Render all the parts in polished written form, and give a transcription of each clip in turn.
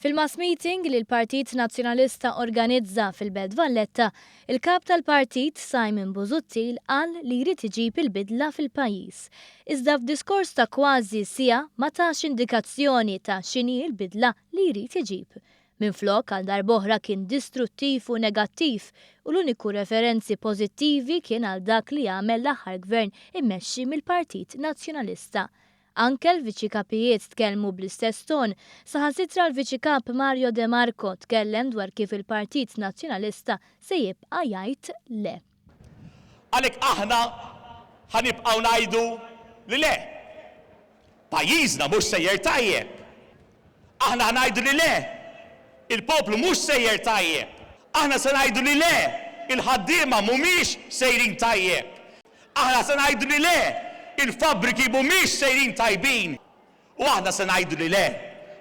Fil-mass meeting li l-Partit Nazzjonalista organizza fil-Belt Valletta, il-kap tal-partit Simon Busuttil qal li jrid iġib il-bidla fil-pajjiż. Iżda f'diskors ta' kważi siegħa ma tax indikazzjoni ta' x'inhi l-bidla li jrid iġib. Minflok għal darb'oħra kien distruttiv u negattiv u l-uniku referenzi pożittivi kien għal dak li għamel l-aħħar gvern immexxi mill-Partit Nazzjonalista. Anke l-Viċi Kapijiet tkellmu bl-istess ton, saħansitra l-Viċi Kap Mario De Marco tkellem dwar kif il-Partit Nazzjonalista se jibqa' jgħid le. Għalhekk aħna ħanibqgħu ngħidu li le. Pajjiżna mhux sejjer tajjeb. Aħna ngħidu li le. Il-poplu mhux sejjer tajjeb. Aħna se ngħidu li le. Il-ħaddiema mhumiex sejrin tajjeb. Aħna se ngħidu li le. Il-fabbriki mhumiex sejrin tajbin. U aħna se ngħidu li le.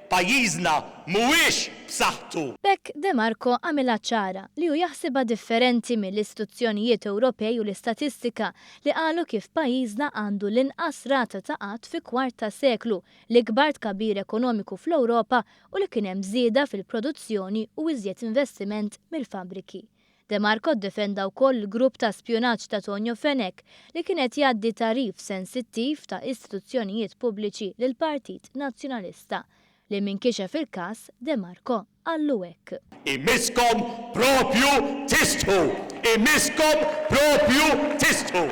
Pajjiżna mhuwiex b'saħħtu. Bekk De Marco għamilha ċara li hu jaħsibha differenti mill-istituzzjonijiet Ewropej u l-istatistika li qalu kif pajjiżna għandu l-inqas rata ta' qatt fi kwart ta' seklu, l-ikbar tkabbir ekonomiku fl-Ewropa u li kien hemm żieda fil-produzzjoni u iżjed investiment mill-fabbriki. De Marco ddefenda wkoll il-grupp ta' spjunaġġ ta' Tonio Fenech li kienet jgħaddi tarif sensittiv ta' istituzzjonijiet pubbliċi lil Partit Nazzjonalista li minkixef il-każ De Marco għallu hekk. Imiskom propju tistħu! Imiskom propju tistħu!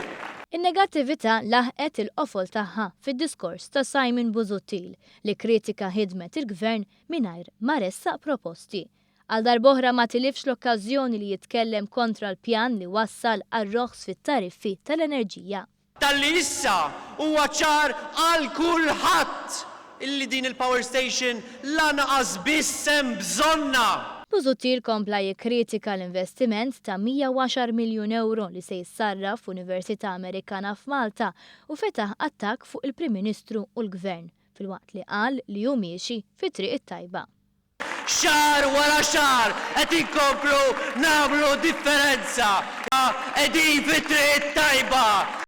In-negattività laħqet il-qofol tagħha fid-diskors ta' Simon Busuttil li kritika ħidmet il-gvern mingħajr ma ressaq proposti. Għal darb'oħra ma tilifx l-okkażjoni li jitkellem kontra l-pjan li wassal għar-roħs fit-tariffi tal-enerġija. Talli issa huwa ċar għal kulħadd illi din il-power station lanqas biss hemm bżonna. Busuttil kompla jikkritika l-investiment ta' 110 miljun euro li se jissarraf f'Università Amerikana f'Malta u fetaħ attakk fuq il-Prim Ministru u l-Gvern fil-waqt li qal li hu miexi fit-triq it-tajba. Xar wara xar qed inkomplu nagħmlu differenza. Qegħdin fit-triq tajba.